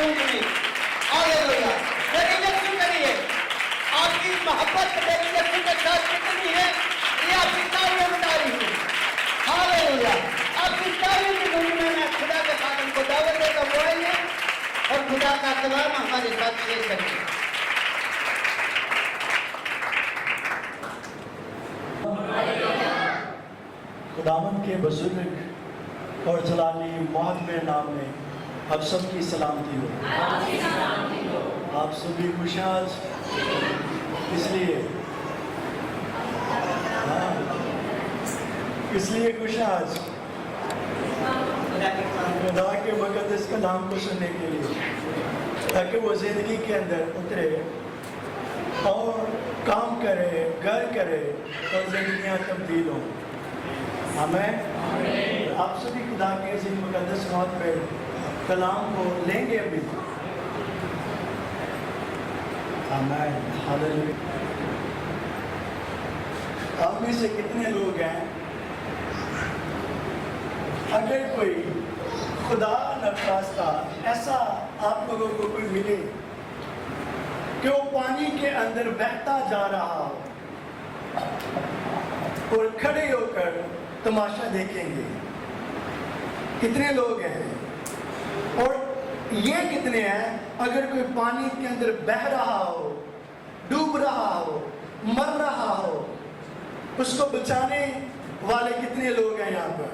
ڈھونڈنی. Hallelujah. میری یقین کریے آپ کی محبت میری یقین کے ساتھ کتنی ہے یہ آپ کی تعریف بتا رہی ہوں. ہاللویا. آپ کی تعریف کی دنیا میں خدا کے ساتھ ہم کو دعوت دے کر بولیں اور خدا کا کلام ہمارے ساتھ شیئر کریں. خداوند کے بزرگ اور جلالی محب نام میں آپ سب کی سلامتی ہو. آپ سبھی خوشاز اس لیے خوشاز خدا کے مقدس کلام کو سننے کے لیے تاکہ وہ زندگی کے اندر اترے اور کام کرے, گھر کرے اور زندگیاں تبدیل ہوں. آمین. آپ سبھی خدا کے عظیم مقدس نام پہ کلام کو لیں گے ابھی. آمین. ہاللیلویا. آپ میں سے کتنے لوگ ہیں اگر کوئی خدا نخواستہ ایسا آپ لوگوں کو کوئی ملے کہ وہ پانی کے اندر بہتا جا رہا ہو اور کھڑے ہو کر تماشا دیکھیں گے؟ کتنے لوگ ہیں؟ اور یہ کتنے ہیں اگر کوئی پانی کے اندر بہہ رہا ہو, ڈوب رہا ہو, مر رہا ہو, اس کو بچانے والے کتنے لوگ ہیں یہاں پر؟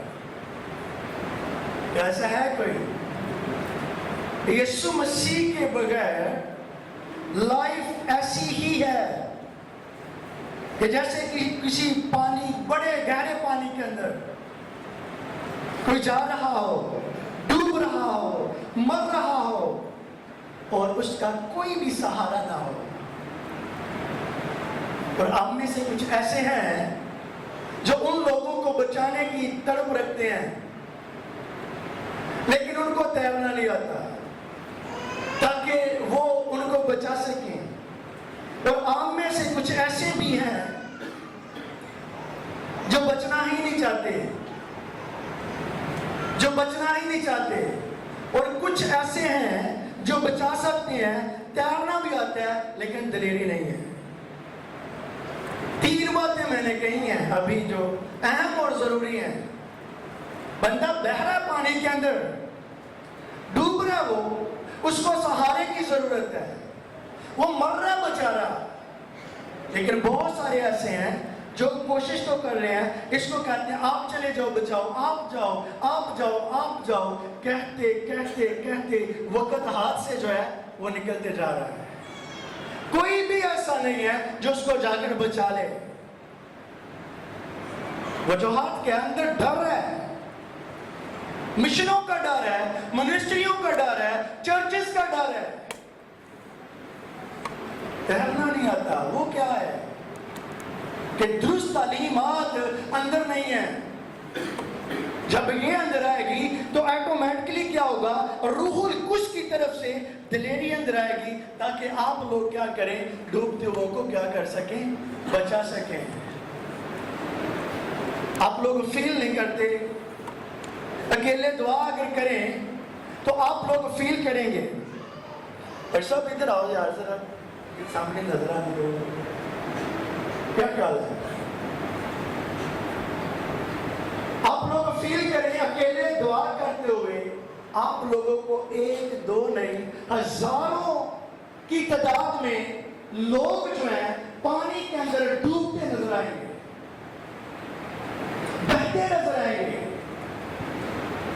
ایسا ہے کوئی؟ یسوع مسیح کے بغیر لائف ایسی ہی ہے کہ جیسے کہ کسی پانی, بڑے گہرے پانی کے اندر کوئی جا رہا ہو, ڈوب رہا ہو, مر رہا ہو اور اس کا کوئی بھی سہارا نہ ہو. اور آپ میں سے کچھ ایسے ہیں جو ان لوگوں کو بچانے کی تڑپ رکھتے ہیں لیکن ان کو تیرنا نہیں آتا تاکہ وہ ان کو بچا سکیں. اور آپ میں سے کچھ ایسے بھی ہیں جو بچنا ہی نہیں چاہتے, جو بچنا ہی نہیں چاہتے. اور کچھ ایسے ہیں جو بچا سکتے ہیں, تیرنا بھی آتا ہے لیکن دلیری نہیں ہے. 3 باتیں میں نے کہی ہیں ابھی جو اہم اور ضروری ہیں. بندہ بہہ رہا پانی کے اندر, ڈوب رہا, وہ اس کو سہارے کی ضرورت ہے, وہ مر رہا بچا رہا. لیکن بہت سارے ایسے ہیں جو کوشش تو کر رہے ہیں, اس کو کہتے ہیں آپ چلے جاؤ, بچاؤ, آپ جاؤ, آپ جاؤ, آپ جاؤ, کہتے کہتے کہتے وقت ہاتھ سے جو ہے وہ نکلتے جا رہا ہے. کوئی بھی ایسا نہیں ہے جو اس کو جا کر بچا لے. وجوہات کے اندر ڈر ہے, مشنوں کا ڈر ہے, منسٹریوں کا ڈر ہے, چرچز کا ڈر ہے. تیرنا نہیں آتا. وہ کیا ہے کہ درست تعلیمات اندر نہیں ہے. جب یہ اندر آئے گی تو آٹومیٹکلی کیا ہوگا, روح القدس کی طرف سے دلیری اندر آئے گی تاکہ آپ لوگ کیا کریں, ڈوبتے ہوئے کو کیا کر سکیں, بچا سکیں. آپ لوگ فیل نہیں کرتے. اکیلے دعا اگر کریں تو آپ لوگ فیل کریں گے. اور سب ادھر آؤ یار, ذرا سامنے نظر آنے دو. کیا خیال ہے؟ آپ لوگ فیل کریں اکیلے دعا کرتے ہوئے آپ لوگوں کو 1 2 نہیں, ہزاروں کی تعداد میں لوگ جو ہیں پانی کے اندر ڈوبتے نظر آئیں گے, بہتے نظر آئیں گے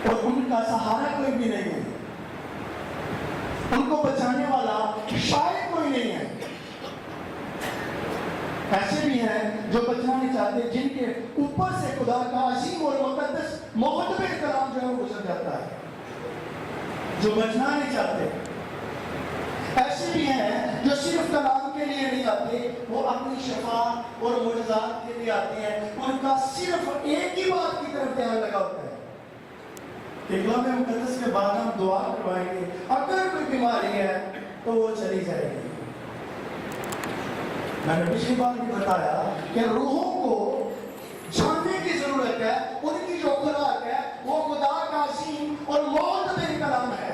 اور ان کا سہارا کوئی بھی نہیں ہے. ان کو بچانے والا شاید کوئی نہیں ہے. ایسے بھی ہیں جو بچنا نہیں چاہتے, جن کے اوپر سے خدا کا عظیم اور مقدس محبت کلام جو ہے وہ گزر جاتا ہے, جو بچنا نہیں چاہتے. ایسے بھی ہیں جو صرف کلام کے لیے نہیں آتے, وہ اپنی شفا اور معجزات کے لیے آتے ہیں. ان کا صرف ایک ہی بات کی طرف دھیان لگا ہوتا ہے کہ کلام مقدس کے بعد ہم دعا کروائیں گے, اگر کوئی بیماری ہے تو وہ چلی جائے گی. میں نے پچھلی بار بھی بتایا کہ روحوں کو جاننے کی ضرورت ہے. ان کی جو خوراک ہے وہ خدا کا عظیم اور معتبر کلام ہے.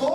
2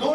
2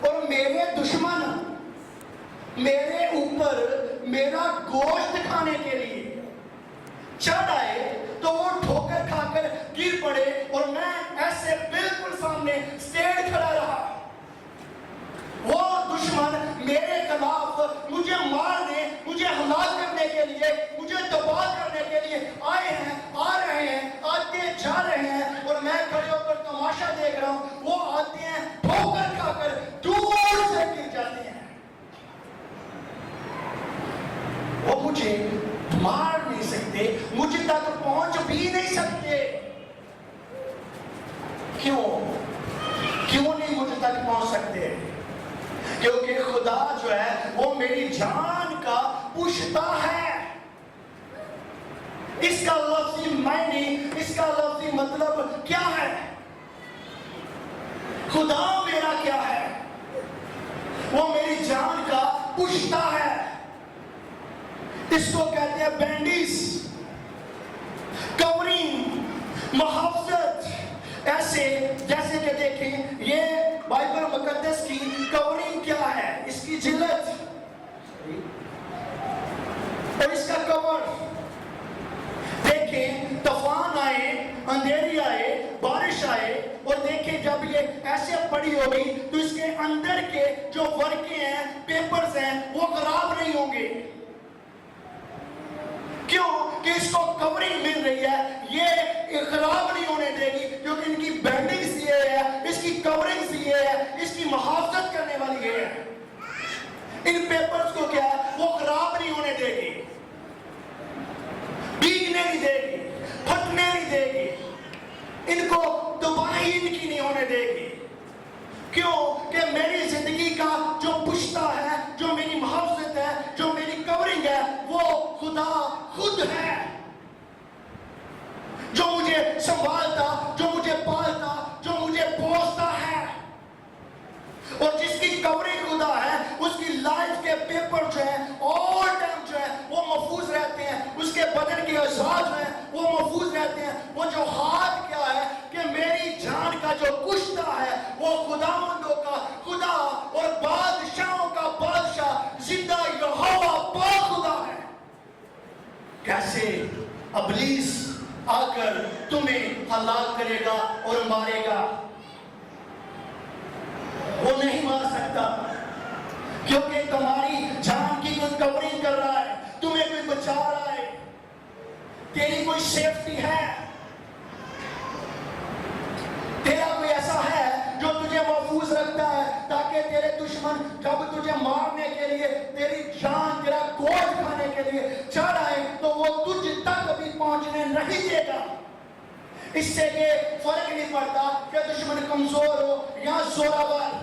اور میرے دشمن میرے اوپر میرا گوشت کھانے کے لیے چڑھ آئے تو وہ ٹھوکر کھا کر گر پڑے اور میں ایسے بالکل سامنے اسٹیٹ کھڑا رہا. وہ دشمن میرے خلاف مجھے مارنے, مجھے ہلاک کرنے کے لیے, مجھے تباہ کرنے کے لیے آئے ہیں, آ رہے ہیں, آتے جا رہے ہیں, اور میں کھڑے ہو کر تماشا دیکھ رہا ہوں. وہ آتے ہیں, ٹھوکر کھا کر دور سے گر جاتے ہیں. وہ مجھے مار نہیں سکتے, مجھے تک پہنچ بھی نہیں سکتے. کیوں نہیں مجھے تک پہنچ سکتے؟ کیونکہ خدا جو ہے وہ میری جان کا پشتا ہے. اس کا لفظی معنی, اس کا لفظی مطلب کیا ہے؟ خدا میرا کیا ہے؟ وہ میری جان کا پشتا ہے. اس کو کہتے ہیں بینڈیز, کورنگ, محافظت. ایسے جیسے کہ دیکھیں یہ بائبل مقدس کی کورنگ کیا ہے, اس کی جلد اور اس کا کور. دیکھیں طوفان آئے, اندھیری آئے, بارش آئے, اور دیکھیں جب یہ ایسے پڑی ہوگی تو اس کے اندر کے جو ورقے ہیں, پیپرز ہیں, وہ خراب نہیں ہوں گے. کیوں کہ اس کو کورنگ مل رہی ہے, یہ خراب نہیں ہونے دے گی کیونکہ ان کی بینڈنگ یہ ہے, اس کی کورنگ یہ ہے, اس کی محافظت کرنے والی یہ ہے. ان پیپرز کو کیا ہے, وہ خراب نہیں ہونے دے گی, بھیگنے نہیں دے گی, پھٹنے نہیں دے گی, ان کو تباہی ان کی نہیں ہونے دے گی. کیوں کہ میری زندگی کا جو پشتا ہے, جو میری محافظت ہے, جو میری کورنگ ہے, وہ خدا خود ہے, جو مجھے سنبھالتا, جو مجھے پالتا, جو مجھے پوستا ہے. اور جس کی کورنگ خدا ہے, اس کی لائف کے پیپر جو ہے آل ٹائم جو ہے وہ محفوظ رہتے ہیں. اس کے بدن کے اعضاء جو ہیں وہ محفوظ رہتے ہیں. وہ جو ہاتھ کیا ہے کہ میری جان کا جو کشتا ہے وہ خداوندوں کا خدا اور بادشاہوں کا بادشاہ زندہ یہوہ پاک خدا ہے. کیسے ابلیس آ کر تمہیں ہلاک کرے گا اور مارے گا؟ وہ نہیں مار سکتا, کیونکہ تمہاری جان کی کوئی کورنگ کر رہا ہے, تمہیں کوئی بچا رہا ہے, تیری کوئی سیفٹی ہے, تیرا کوئی ایسا ہے جو تجھے محفوظ رکھتا ہے تاکہ تیرے دشمن جب تجھے مارنے کے لیے, تیری جان, تیرا گوشت کھانے کے لیے چڑھ آئے تو وہ تجھ تک کبھی پہنچنے نہیں دے گا. اس سے یہ فرق نہیں پڑتا کہ دشمن کمزور ہو یا زوراور,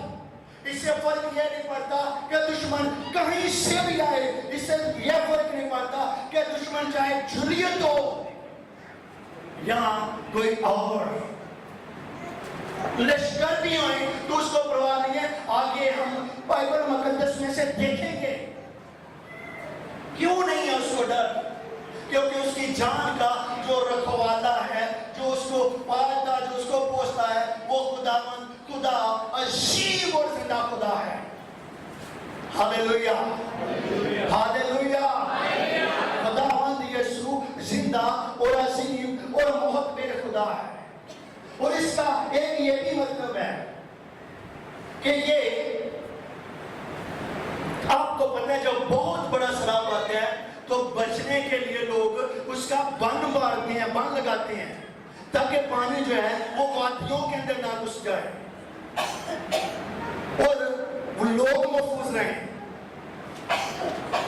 اس سے فرق یہ نہیں پڑتا کہ دشمن کہیں سے بھی آئے, اس سے یہ فرق نہیں پڑتا کہ دشمن چاہے جولیت ہو یا کوئی اور لشکر بھی ہوئے تو اس کو پرواہ نہیں ہے. آگے ہم بائبل مقدس میں سے دیکھیں گے کیوں نہیں ہے اس کو ڈر, کیونکہ اس کی جان کا جو رکھوالا ہے, جو اس کو پالتا, جو اس کو پوستا ہے, وہ خداوند, خدا عجیب اور زندہ خدا ہے. Hallelujah, hallelujah. خداوند یسوع زندہ اور عظیم اور محتمل خدا ہے. اور اس کا ایک یہ بھی مطلب ہے کہ یہ آپ کو پتہ ہے جب بہت بڑا سیلاب آتا ہے تو بچنے کے لیے لوگ اس کا بند مارتے ہیں, بند لگاتے ہیں تاکہ پانی جو ہے وہ وادیوں کے اندر نہ گھس جائے اور وہ لوگ محفوظ رہیں.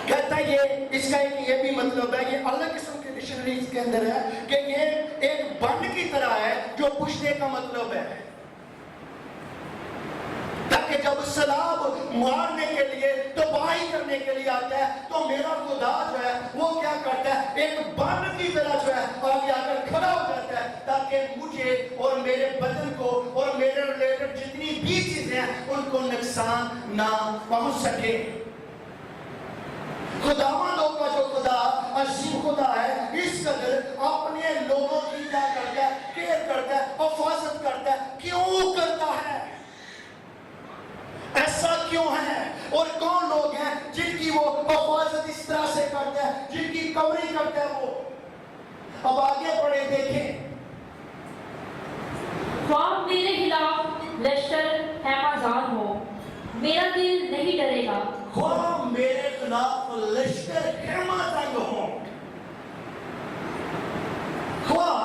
کہتا ہے یہ اس کا یہ بھی مطلب ہے, یہ الگ قسم کے ڈکشنریز کے اندر ہے کہ یہ ایک بند کی طرح ہے جو پشتے کا مطلب ہے, تاکہ جب سیلاب مارنے کے لیے, تباہی کرنے کے لیے آتا ہے تو میرا خدا جو ہے وہ کیا کرتا ہے, ایک بند کی طرح جو ہے آگے آ کر کھڑا ہو جاتا ہے تاکہ مجھے اور میرے بدن کو اور میرے ریلیٹڈ جتنی بھی چیزیں ہیں ان کو نقصان نہ پہنچ سکے. خداوندوں کا جو خدا عظیم خدا ہے, اس قدر اپنے لوگوں کی کیا کرتا ہے, کیئر کرتا ہے, حفاظت کرتا ہے. کیوں کرتا ہے؟ ایسا اور کون لوگ ہیں جن کی وہ حفاظت اس طرح سے کرتے ہیں, جن کی کورنگ کرتے ہیں وہ. اب آگے بڑھے دیکھیں. خواہ میرے خلاف لشکر ہیمازان ہو, میرا دل نہیں ڈرے گا. خواہ میرے خلاف لشکر خیمہ تنگ ہوں, خواہ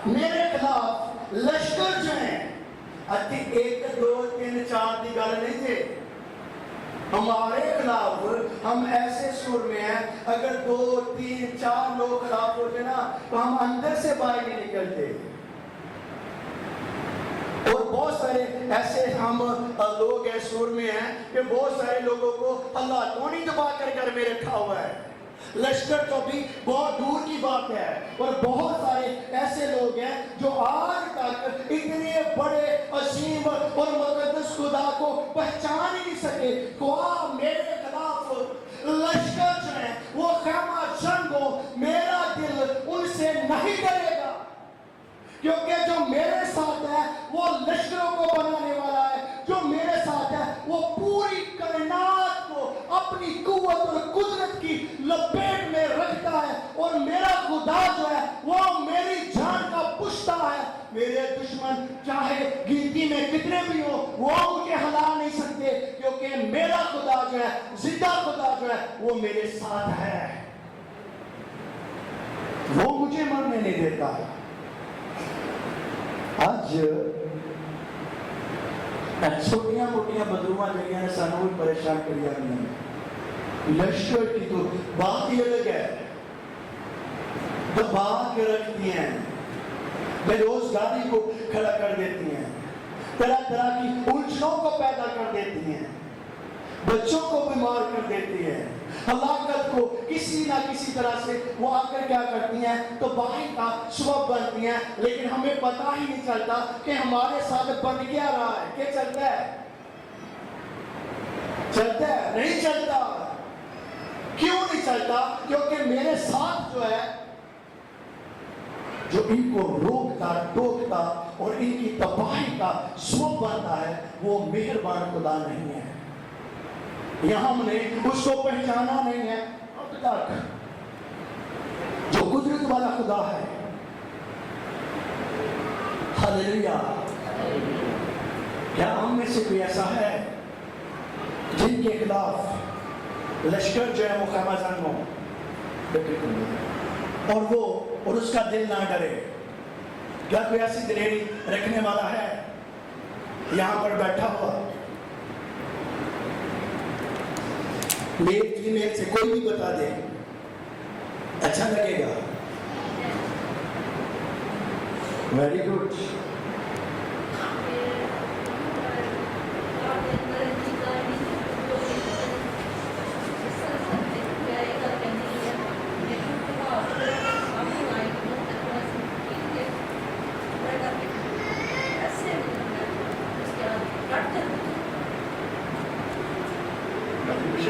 میرے خلاف لشکر جو ہیں, اتی 1 2 3 4 کی گل نہیں تھے. ہمارے خلاف ہم ایسے سور میں ہیں, اگر 2 3 4 لوگ خلاف ہوتے نا تو ہم اندر سے باہر نہیں نکلتے. اور بہت سارے ایسے ہم لوگ ہیں سور میں ہیں کہ بہت سارے لوگوں کو اللہ تو نہیں دبا کر گھر میں رکھا ہوا ہے. لشکر تو بھی بہت دور کی بات ہے. اور بہت سارے ایسے لوگ ہیں جو آج تک اتنے بڑے عظیم اور مقدس خدا کو پہچان ہی نہیں سکے. خواہ میرے خلاف لشکر جو ہیں وہ خیمہ جنگ ہو, میرا دل ان سے نہیں ڈرے گا, کیونکہ جو میرے ساتھ ہے وہ لشکروں کو بنانے والا ہے. جو میرے ساتھ ہے وہ پوری کائنات کو اپنی قوت اور قدرت کی لپیٹ میں رکھتا ہے. اور میرا خدا جو ہے وہ میری جان کا پشتا ہے. میرے دشمن چاہے گنتی میں کتنے بھی ہو وہ مجھے ہلا نہیں سکتے, کیونکہ میرا خدا جو ہے, زندہ خدا جو ہے, وہ میرے ساتھ ہے. وہ مجھے مرنے نہیں دیتا. آج چھوٹیاں موٹیاں بدروہاں جڑیاں نے سانوں بھی پریشان کر دیا. لشکر کی تو بات ہی الگ ہے, دبا کے رکھتی ہیں, بے روزگاری کو کھڑا کر دیتی ہیں, طرح طرح کی الجھنوں کو پیدا کر دیتی ہیں, بچوں کو بیمار کر دیتی ہیں, ہلاکت کو کسی نہ کسی طرح سے وہ آ کر کیا کرتی ہیں تو باہر کا سبب بنتی ہیں. لیکن ہمیں پتہ ہی نہیں چلتا کہ ہمارے ساتھ بن کیا رہا ہے. کیا چلتا ہے؟ چلتا ہے؟ نہیں چلتا. کیوں نہیں چلتا؟ کیونکہ میرے ساتھ جو ہے, جو ان کو روکتا ٹوکتا اور ان کی تباہی کا سبب بنتا ہے, وہ مہربان خدا نہیں ہے. یہاں ہم نے اس کو پہچانا نہیں ہے اب تک, جو قدرت والا خدا ہے. ہلیلویا. کیا ہم میں سے کوئی ایسا ہے جن کے خلاف لشکر جو ہے وہ خیمہ جنگ ہو اور وہ اور اس کا دل نہ ڈرے؟ کیا کوئی ایسی دلیری رکھنے والا ہے یہاں پر بیٹھا ہوا؟ میل فیمیل سے کوئی بھی بتا دے, اچھا لگے گا. Very good.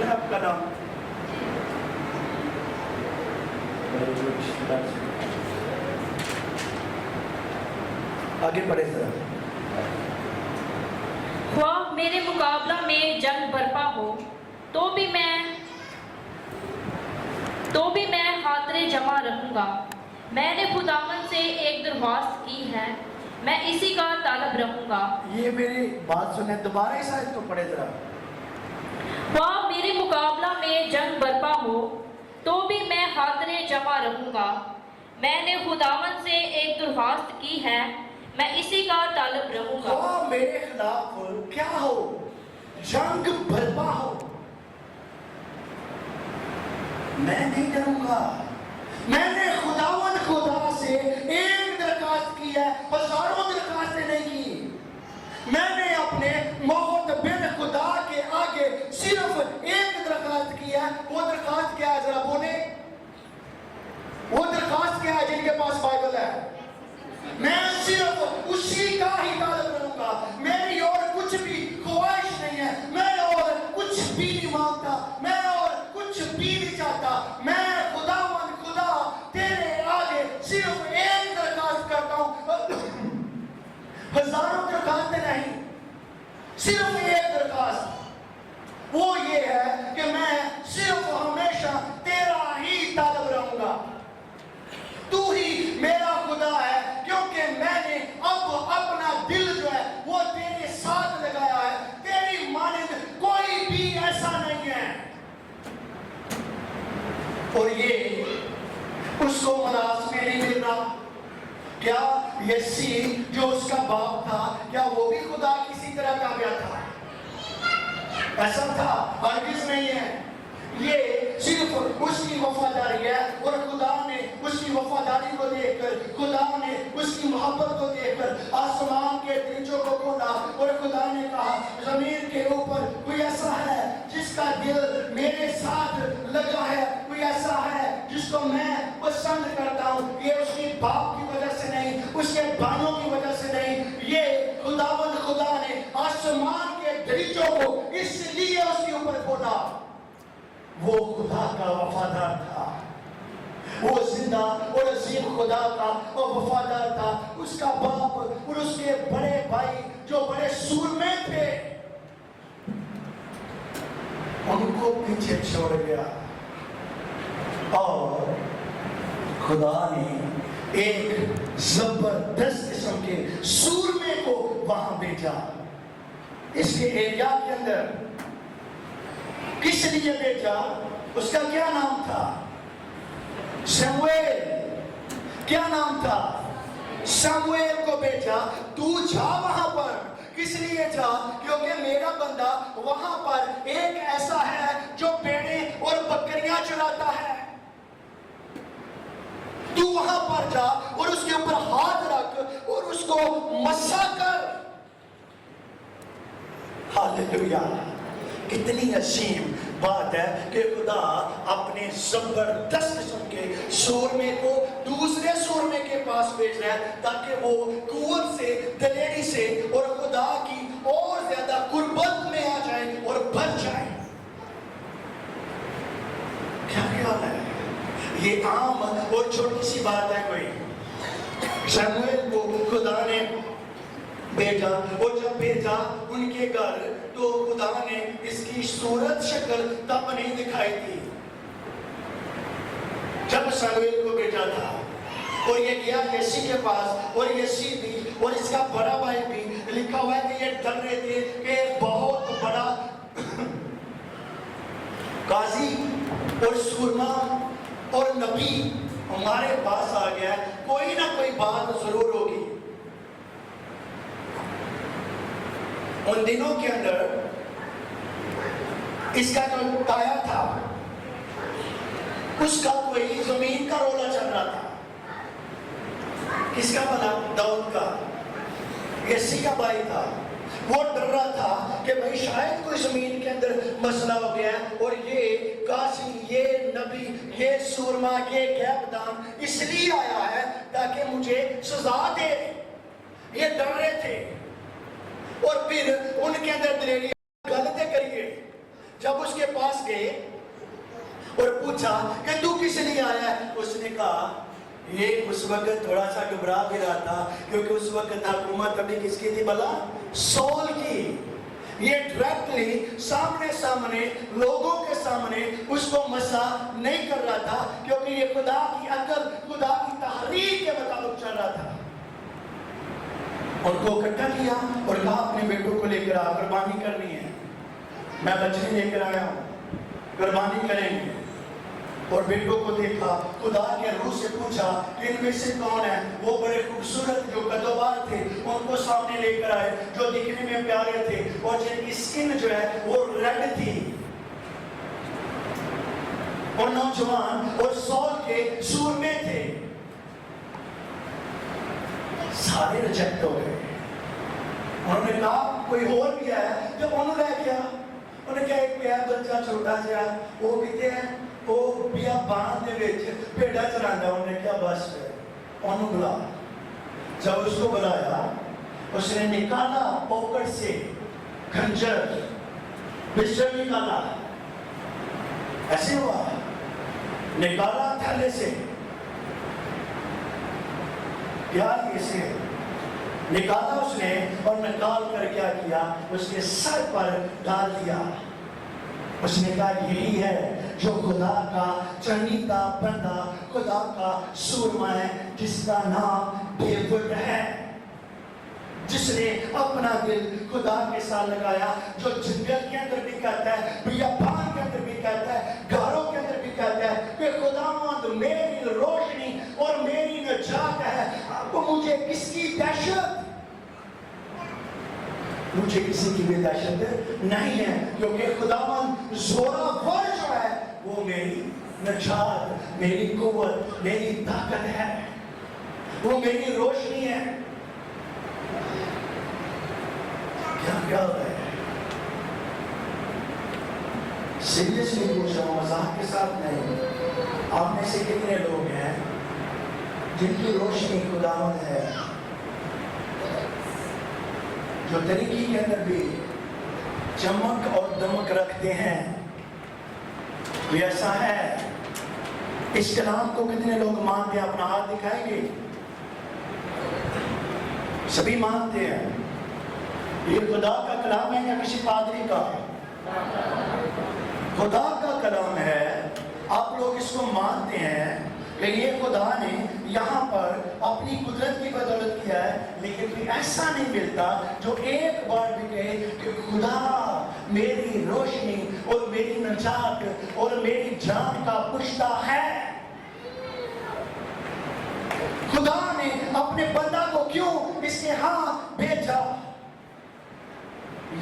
آپ کا نام؟ آگے پڑھے ذرا. خواہ میرے مقابلہ میں جنگ برپا ہو تو بھی میں خاطرے جمع رکھوں گا. میں نے خداوند سے ایک درخواست کی ہے, میں اسی کا طالب رہوں گا. یہ میری بات سنیں, دوبارہ اس آیت کو پڑھے ذرا. خواہ میرے مقابلہ میں جنگ برپا ہو تو بھی میں خاطرے جمع رکھوں گا. میں نے خداوند سے ایک درخواست کی ہے, میں اسی کا طالب رہوں گا. خواہ میرے خلاف کیا ہو, جنگ برپا ہو, میں نہیں ڈروں گا. میں نے خداوند خدا سے ایک درخواست کی ہے, ہزاروں درخواستیں نہیں کی. میں نے اپنے معتبر خدا کے آگے صرف ایک درخواست کی ہے. وہ درخواست کیا ہے ذرا بولے؟ وہ درخواست کیا ہے جن کے پاس بائبل ہے؟ میں صرف اسی کا ہی طالب رہوں گا. میری اور کچھ بھی خواہش نہیں ہے, میں اور کچھ بھی نہیں مانگتا, میں اور کچھ بھی نہیں چاہتا. میں خداوند خدا تیرے آگے صرف ایک درخواست کرتا ہوں, ہزاروں درخواستیں نہیں, صرف ایک درخواست. وہ یہ ہے کہ میں صرف ہمیشہ تیرا ہی طالب رہوں گا، تو ہی میرا خدا ہے، کیونکہ میں نے اب اپنا دل جو ہے وہ تیرے ساتھ لگایا ہے، تیری مانند کوئی بھی ایسا نہیں ہے۔ اور یہ اس کو مراس میں نہیں مل رہا۔ کیا یسی جو اس کا باپ تھا، کیا وہ بھی خدا کسی طرح کا گیا تھا؟ ایسا تھا؟ ہرگز نہیں ہے۔ یہ صرف اس کی وفاداری ہے، اور خدا نے اس کی وفاداری کو دیکھ کر، خدا نے اس کی محبت کو دیکھ کر آسمان کے دریچوں کو کھولا، اور خدا نے کہا زمین کے اوپر کوئی ایسا ہے جس کا دل میرے ساتھ لگا ہے، کوئی ایسا ہے جس کو میں پسند کرتا ہوں۔ یہ اس کے باپ کی وجہ سے نہیں، اس کے بانوں کی وجہ سے نہیں، یہ خداوند خدا نے آسمان کے دریچوں کو اس لیے اس کے اوپر کھولا۔ وہ خدا کا وفادار تھا، وہ زندہ اور عظیم خدا کا وہ وفادار تھا۔ اس کا باپ اور اس کے بڑے بھائی جو بڑے سورمے تھے، ان کو پیچھے چھوڑ گیا، اور خدا نے ایک زبردست قسم کے سورمے کو وہاں بھیجا۔ اس کے ایریا کے اندر کس لیے بھیجا؟ اس کا کیا نام تھا؟ شمویل۔ کیا نام تھا؟ شمویل کو بھیجا، تو جا وہاں پر۔ کس لیے جا؟ کیونکہ میرا بندہ وہاں پر ایک ایسا ہے جو بھیڑیں اور بکریاں چراتا ہے۔ تو وہاں پر جا اور اس کے اوپر ہاتھ رکھ اور اس کو مسا کر۔ ہاللیلویہ! کتنی عظیم بات ہے کہ خدا اپنے زبردست قسم کے سورمے کو دوسرے سورمے کے پاس بھیج رہا ہے، تاکہ وہ قوت سے، دلیری سے اور خدا کی اور زیادہ قربت میں آ جائے اور بچ جائے۔ کیا خیال ہے؟ یہ عام اور چھوٹی سی بات ہے کوئی؟ شمویل کو خدا نے بھیجا، اور جب بھیجا ان کے گھر تو خدا نے اس کی صورت شکل تب نہیں دکھائی تھی جب شمویل کو بھیجا تھا، اور یہ گیا یسی کے پاس، اور یسی بھی اور اس کا بڑا بھائی بھی، لکھا ہوا ہے کہ یہ ڈر رہے تھے کہ بہت بڑا قاضی اور سورما اور نبی ہمارے پاس آ گیا ہے، کوئی نہ کوئی بات ضرور ہوگی۔ ان دنوں کے اندر اس کا جو تایا تھا، اس کا کوئی زمین کا رولا چل رہا تھا۔ کس کا بنا؟ داؤد کا، یسی کا بھائی تھا۔ وہ ڈر رہا تھا کہ بھئی شاید کوئی زمین کے اندر مسئلہ ہو گیا ہے، اور یہ قاضی، یہ نبی، یہ سورما، یہ غیب دان اس لیے آیا ہے تاکہ مجھے سزا دے۔ یہ ڈر رہے تھے، اور پھر ان کے اندر دلیری غلطے کریے۔ جب اس کے پاس گئے اور پوچھا کہ تو کس لیے آیا ہے، اس نے کہا یہ اس وقت تھوڑا سا گھبرا بھی رہا تھا، کیونکہ اس وقت حکومت ابھی کس کی تھی بھلا؟ سول کی۔ یہ ڈائریکٹلی سامنے لوگوں کے سامنے اس کو مسا نہیں کر رہا تھا، کیونکہ یہ خدا کی عقل، خدا کی تحریر کے مطابق چل رہا تھا۔ ان کو اکٹھا کیا اور کہا اپنے بیٹوں کو لے کر آ، قربانی کرنی ہے، میں بچے لے کر آیا ہوں، قربانی کریں گے۔ اور بیٹوں کو دیکھا، خدا کے روح سے پوچھا کہ ان میں سے کون ہے؟ وہ بڑے خوبصورت جو قدوار تھے ان کو سامنے لے کر آئے، جو دکھنے میں پیارے تھے اور جن کی سکن جو ہے وہ ریڈ تھی، اور نوجوان اور سول کے سورمے تھے۔ سارے ریجیکٹ ہو گئے۔ انہوں نے کہا کوئی اور بھی ہے؟ جب انہوں نے کیا، انہوں نے کہا ایک پیار بچہ چھوٹا سا، وہ کہتے ہیں وہ بیا بان دے وچ بھیڑا چرانا۔ انہوں نے کیا بس ہے، انہوں بلا۔ جب اس کو بلایا، اس نے نکالا پاکٹ سے خنجر، پسٹل نکالا، ایسے ہوا، نکالا تھیلے سے، پیار کیسے نکالا اس نے، اور نکال کر کیا کیا، اس کے سر پر ڈال دیا۔ اس نے کہا یہی ہے جو خدا کا چنیدہ بندہ، خدا کا سورما ہے، جس کا نام ڈیوڈ ہے، جس نے اپنا دل خدا کے ساتھ لگایا، جو جنگل کے اندر بھی کہتا ہے، بیابان کے اندر بھی کہتا ہے، گھروں کے اندر بھی کہتا ہے کہ خداوند میری روشنی اور میری نجات ہے، اب مجھے کس کی دہشت؟ مجھے کسی کی بھی دہشت نہیں ہے، کیونکہ خداوند زورآور جو ہے وہ میری نجات، میری قوت، میری طاقت ہے، وہ میری روشنی ہے۔ کیا ہے؟ سیریسلی پوچھ رہا ہوں، مذاق کے ساتھ نہیں۔ آپ میں سے کتنے لوگ ہیں جن کی روشنی خداوند ہے، جو طریقے کے اندر بھی چمک اور دمک رکھتے ہیں؟ کوئی ایسا ہے؟ اس کلام کو کتنے لوگ مانتے ہیں؟ اپنا ہاتھ دکھائیں گے؟ سبھی مانتے ہیں؟ یہ خدا کا کلام ہے یا کسی پادری کا؟ خدا کا کلام ہے۔ آپ لوگ اس کو مانتے ہیں کہ یہ خدا نے یہاں پر اپنی قدرت کی بدولت کیا ہے، لیکن بھی ایسا نہیں ملتا جو ایک بار بھی کہے کہ خدا میری روشنی اور میری نجات اور میری جان کا پشتا ہے۔ خدا نے اپنے بندہ کو کیوں اس کے ہاں بھیجا؟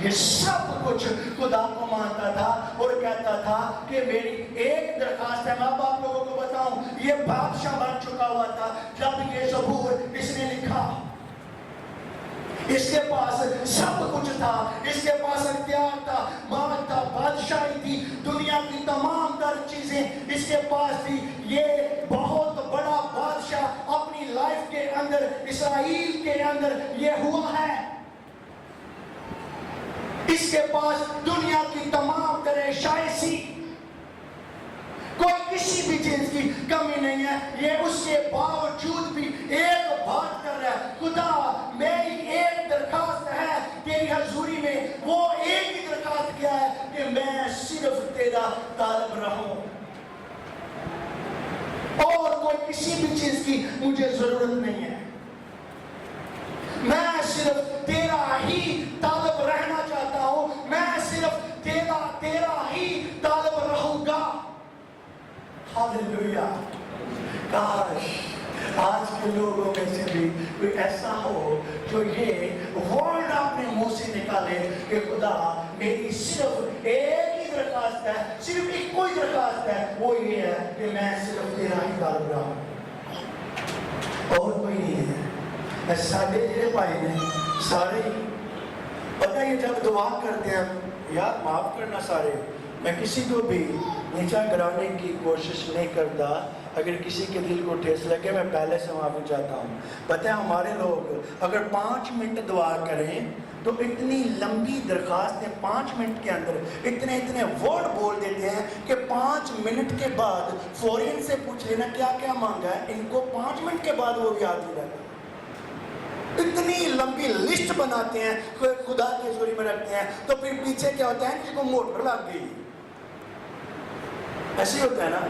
یہ سب کچھ خدا کو مانتا تھا اور کہتا تھا کہ میری ایک درخواست ہے۔ میں اب آپ لوگوں کو بتاؤں، یہ بادشاہ بن چکا ہوا تھا جب یہ زبور اس نے لکھا۔ اس کے پاس سب کچھ تھا، اس کے پاس اختیار تھا، مالک تھا، بادشاہی تھی، دنیا کی تمام تر چیزیں اس کے پاس تھی۔ یہ بہت بڑا بادشاہ اپنی لائف کے اندر، اسرائیل کے اندر یہ ہوا ہے۔ اس کے پاس دنیا کی تمام طرح شائستگی، کوئی کسی بھی چیز کی کمی نہیں ہے۔ یہ اس کے باوجود بھی ایک بات کر رہا ہے، خدا میری ایک درخواست ہے تیری حضوری میں، وہ ایک ہی درخواست کیا ہے کہ میں صرف تیرا طالب رہوں، اور کوئی کسی بھی چیز کی مجھے ضرورت نہیں ہے، میں صرف تیرا ہی طالب رہنا چاہتا ہوں، میں صرف تیرا ہی طالب رہوں گا۔ ہاللیلویہ۔ کاش آج کے لوگوں میں سے بھی کوئی ایسا ہو جو یہ ورڈ اپنے منہ سے نکالے کہ خدا میری صرف ایک ہی درخواست ہے، صرف ایک کوئی درخواست ہے، وہ یہ ہے کہ میں صرف تیرا ہی طالب رہوں، اور کوئی نہیں ہے۔ سارے جڑے بھائی نے سارے پتہ یہ جب دعا کرتے ہیں، یار معاف کرنا سارے، میں کسی کو بھی نیچا گرانے کی کوشش نہیں کرتا، اگر کسی کے دل کو ٹھیس لگے میں پہلے سے معافی چاہتا ہوں۔ پتہ ہے ہمارے لوگ اگر 5 منٹ دعا کریں تو اتنی لمبی درخواستیں 5 منٹ کے اندر اتنے ورڈ بول دیتے ہیں کہ 5 منٹ کے بعد فوراً سے پوچھ لینا کیا کیا مانگا ہے، ان کو 5 منٹ کے بعد وہ یاد نہیں رہتا۔ اتنی لمبی لسٹ بناتے ہیں، خدا کے حضوری میں رکھتے ہیں، تو پھر پیچھے کیا ہوتا ہے کہ کوئی موٹر لگ گئی، ایسے ہوتا ہے نا۔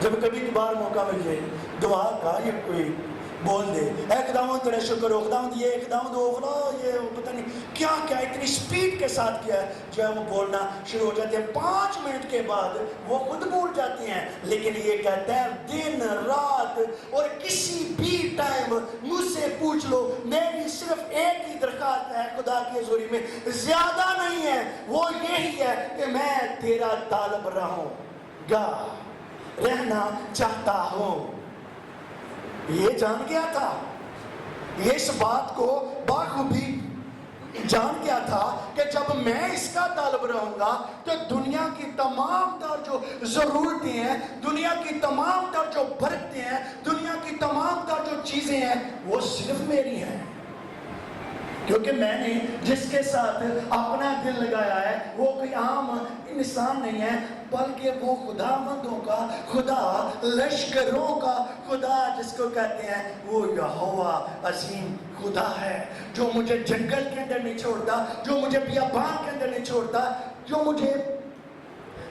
جب کبھی کبھار موقع مل جائے دعا کا، یہ کوئی بول دے اے خداوند تیرا شکر ہو، خداوند یہ، خداوند وہ، خدا یہ، پتہ نہیں کیا کیا اتنی سپیڈ کے ساتھ کیا ہے، جو ہے وہ بولنا شروع ہو جاتے ہیں۔ 5 منٹ کے بعد وہ خود بھول جاتے ہیں، لیکن یہ کہتا ہے دن رات اور کسی بھی ٹائم مجھ سے پوچھ لو، میری صرف ایک ہی درخواست ہے خدا کی حضوری میں، زیادہ نہیں ہے، وہ یہی ہے کہ میں تیرا طالب رہوں گا، رہنا چاہتا ہوں۔ یہ جان گیا تھا، یہ اس بات کو بخوبی جان گیا تھا کہ جب میں اس کا طالب رہوں گا تو دنیا کی تمام تر جو ضرورتیں ہیں، دنیا کی تمام تر جو برکتیں ہیں، دنیا کی تمام تر جو چیزیں ہیں، وہ صرف میری ہیں، کیونکہ میں نے جس کے ساتھ اپنا دل لگایا ہے وہ کوئی عام انسان نہیں ہے، بلکہ وہ خداوندوں کا خدا، لشکروں کا خدا، جس کو کہتے ہیں وہ یہوہ عظیم خدا ہے، جو مجھے جنگل کے اندر نہیں چھوڑتا، جو مجھے بیابان کے اندر نہیں چھوڑتا، جو مجھے